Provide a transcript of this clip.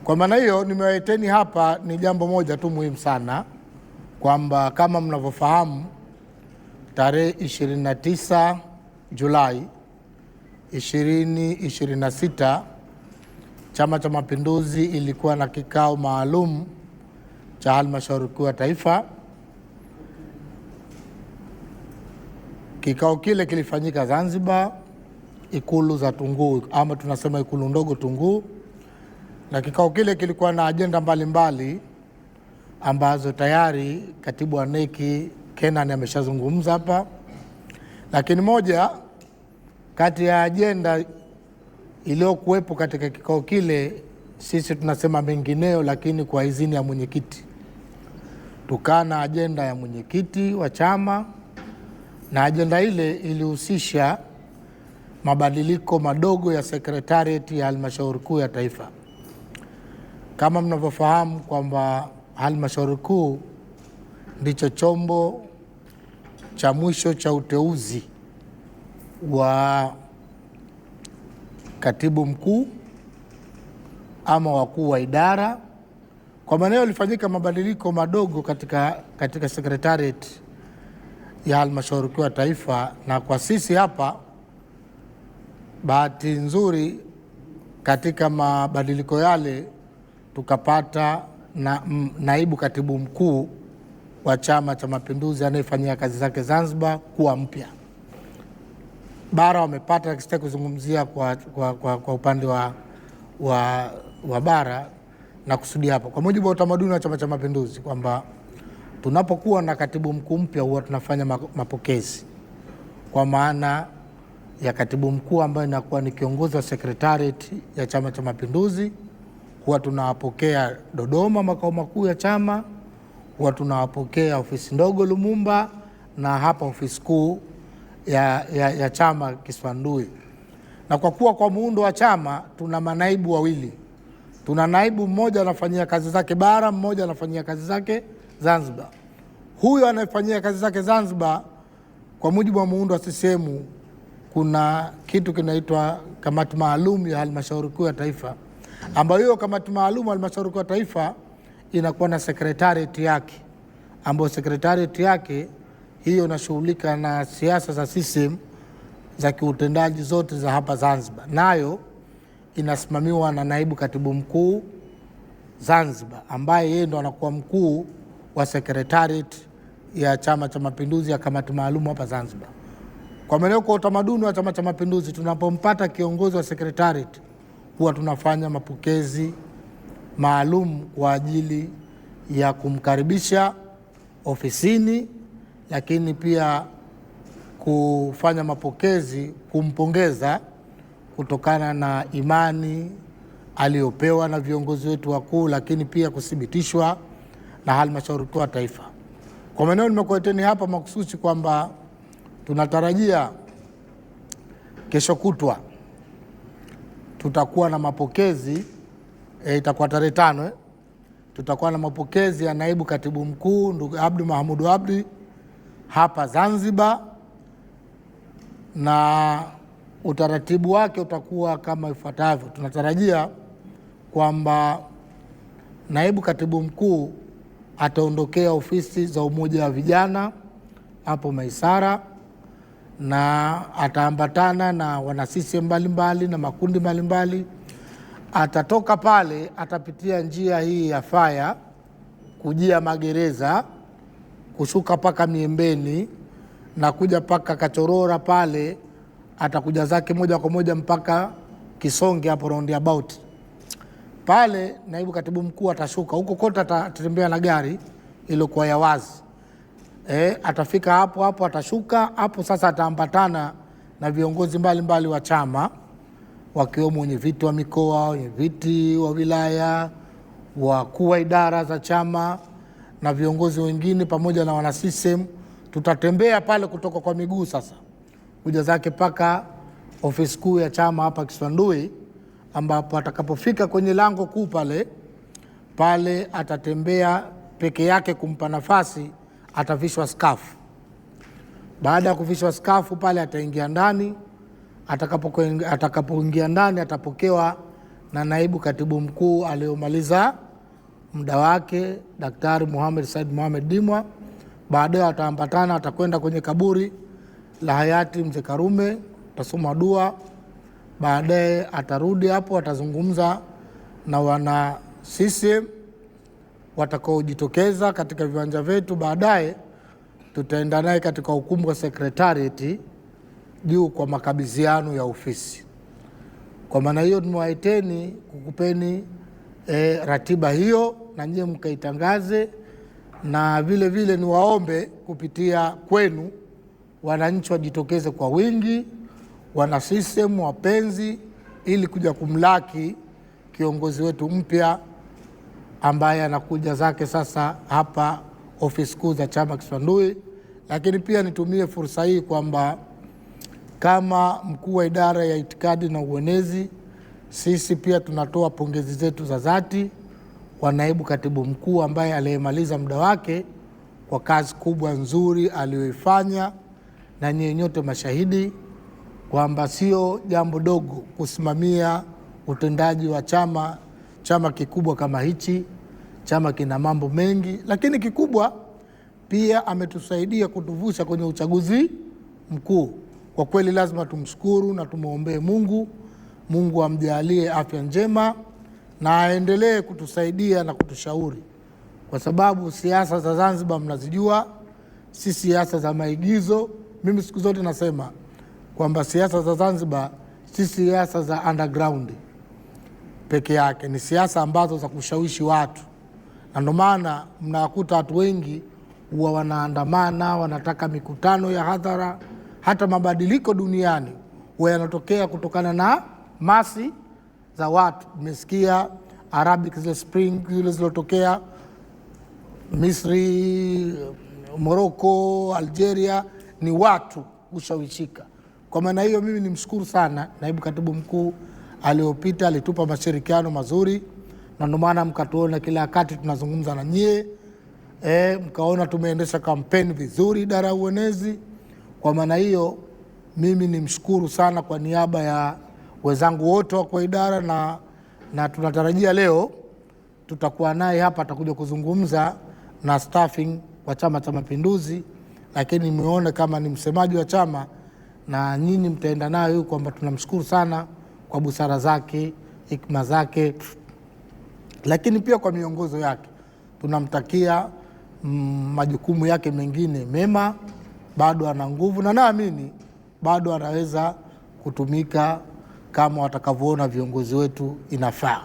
Kwa maana hiyo nimewaiteni hapa ni jambo moja tu muhimu sana, kwamba kama mnavyofahamu tarehe 29 Julai 2026 Chama cha Mapinduzi ilikuwa na kikao maalum cha Halmashauri Kuu ya Taifa. Kikao kile kilifanyika Zanzibar, Ikulu za Tunguu, ama tunasema Ikulu ndogo Tunguu, na kikao kile kilikuwa na ajenda mbalimbali ambazo tayari Katibu wa NEC Kenan ameshazungumza hapa, lakini moja kati ya ajenda iliyokuwepo katika kikao kile, sisi tunasema mengineo, lakini kwa idhini ya mwenyekiti, tukana ajenda ya mwenyekiti wa chama, na ajenda ile ilihusisha mabadiliko madogo ya sekretarieti ya Halmashauri Kuu ya Taifa. Kama mnavyofahamu kwamba Halmashauri Kuu ndicho chombo cha mwisho cha uteuzi wa katibu mkuu ama wakuu wa idara. Kwa maana hiyo ilifanyika mabadiliko madogo katika sekretarieti ya Halmashauri Kuu ya Taifa, na kwa sisi hapa bahati nzuri katika mabadiliko yale tukapata naibu katibu mkuu wa Chama cha Mapinduzi anayefanyia kazi zake Zanzibar kuwa mpya. Bara wamepata, sitaki kuzungumzia kwa upande wa bara, na kusudia hapa kwa mujibu wa utamaduni wa Chama cha Mapinduzi kwamba tunapokuwa na katibu mkuu mpya huwa tunafanya mapokezi, kwa maana ya katibu mkuu ambaye inakuwa ni kiongozi wa sekretarieti ya Chama cha Mapinduzi. Huwa tunawapokea Dodoma, makao makuu ya chama, huwa ofisi ndogo Lumumba, na hapa ofisi kuu ya chama Kiswandui. Na kwa kuwa kwa muundo wa chama tuna manaibu wawili, tuna naibu mmoja anafanyia kazi zake bara, mmoja anafanyia kazi zake Zanzibar. Huyo anayefanyia kazi zake Zanzibar, kwa mujibu wa muundo wa CCM, kuna kitu kinaitwa kamati maalum ya Halmashauri Kuu ya Taifa, ambayo hiyo kamati maalum ya Halmashauri Kuu ya Taifa inakuwa na sekretarieti yake, ambayo sekretarieti yake hiyo inashughulika na siasa za CCM za kiutendaji zote za hapa Zanzibar, nayo inasimamiwa na naibu katibu mkuu Zanzibar, ambaye yeye ndo anakuwa mkuu wa sekretarieti ya Chama cha Mapinduzi ya kamati maalum hapa Zanzibar. Kwa maana kwa utamaduni wa Chama cha Mapinduzi, tunapompata kiongozi wa sekretarieti huwa tunafanya mapokezi maalum kwa ajili ya kumkaribisha ofisini, lakini pia kufanya mapokezi kumpongeza kutokana na imani aliyopewa na viongozi wetu wakuu, lakini pia kuthibitishwa na Halmashauri Kuu ya Taifa. Kwa maana nimekuleteni hapa makususi kwamba tunatarajia kesho kutwa tutakuwa na mapokezi, itakuwa tarehe 5, tutakuwa na mapokezi ya naibu katibu mkuu ndugu Abdi Mahmud Abdi hapa Zanzibar, na utaratibu wake utakuwa kama ifuatavyo. Tunatarajia kwamba naibu katibu mkuu ataondokea ofisi za Umoja wa Vijana hapo Maisara, na ataambatana na wana CCM mbalimbali na makundi mbalimbali. Atatoka pale, atapitia njia hii ya Faya kujia Magereza, kushuka paka Miembeni na kuja paka Kachorora pale, atakuja zake moja kwa moja mpaka Kisonge hapo roundabout. Pale naibu katibu mkuu atashuka huko kote, atatembea na gari iliyokuwa ya wazi. Atafika hapo atashuka hapo. Sasa ataambatana na viongozi mbalimbali wa chama, wakiwemo wenye viti wa mikoa, wenye viti wa wilaya, wakuu wa idara za chama na viongozi wengine pamoja na wana CCM. Tutatembea pale kutoka kwa miguu sasa kuja zake paka ofisi kuu ya chama hapa Kiswandui, ambapo atakapofika kwenye lango kuu pale atatembea peke yake, kumpa nafasi atavishwa skafu. Baada ya kuvishwa skafu pale ataingia ndani. Atakapoingia ndani atapokewa na naibu katibu mkuu aliyomaliza muda wake, Daktari Mohamed Said Mohamed Dimwa. Baadaye wataambatana, atakwenda kwenye kaburi la hayati Mzee Karume, atasoma dua. Baadaye atarudi hapo, atazungumza na wana CCM watakaojitokeza katika viwanja vyetu. Baadaye tutaenda naye katika ukumbi wa Secretariat juu kwa makabidhiano ya ofisi. Kwa maana hiyo tumewaiteni kukupeni ratiba hiyo na nyie mkaitangaze, na vile vile niwaombe kupitia kwenu wananchi wajitokeze kwa wingi, wana CCM wapenzi, ili kuja kumlaki kiongozi wetu mpya ambaye anakuja zake sasa hapa ofisi kuu za chama Kiswandui. Lakini pia nitumie fursa hii kwamba kama mkuu wa idara ya itikadi na uenezi, sisi pia tunatoa pongezi zetu za dhati kwa naibu katibu mkuu ambaye aliyemaliza muda wake kwa kazi kubwa nzuri aliyoifanya, na nyinyi nyote mashahidi kwamba sio jambo dogo kusimamia utendaji wa chama kikubwa kama hichi. Chama kina mambo mengi, lakini kikubwa pia ametusaidia kutuvusha kwenye uchaguzi mkuu. Kwa kweli lazima tumshukuru na tumuombee Mungu amjalie afya njema na aendelee kutusaidia na kutushauri, kwa sababu siasa za Zanzibar mnazijua, si siasa za maigizo. Mimi siku zote nasema kwamba siasa za Zanzibar si siasa za underground peke yake, ni siasa ambazo za kushawishi watu, na ndio maana mnakuta watu wengi huwa wanaandamana, wanataka mikutano ya hadhara. Hata mabadiliko duniani huwa yanatokea kutokana na masi za watu. Mmesikia Arabic Spring zile zilizotokea Misri, Morocco, Algeria, ni watu kushawishika. Kwa maana hiyo mimi nimshukuru sana naibu katibu mkuu aliyopita, alitupa mashirikiano mazuri, na ndio maana mkatuona kila wakati tunazungumza na nyie, mkaona tumeendesha kampeni vizuri idara ya uenezi. Kwa maana hiyo mimi nimshukuru sana kwa niaba ya wenzangu wote wa idara, na tunatarajia leo tutakuwa naye hapa, atakuja kuzungumza na staffing wa Chama cha Mapinduzi, lakini nimeona kama ni msemaji wa chama na nyinyi mtaenda nayo kwamba tunamshukuru sana kwa busara zake, hikma zake, lakini pia kwa miongozo yake. Tunamtakia majukumu yake mengine mema, bado ana nguvu na naamini bado anaweza kutumika kama watakavyoona viongozi wetu inafaa.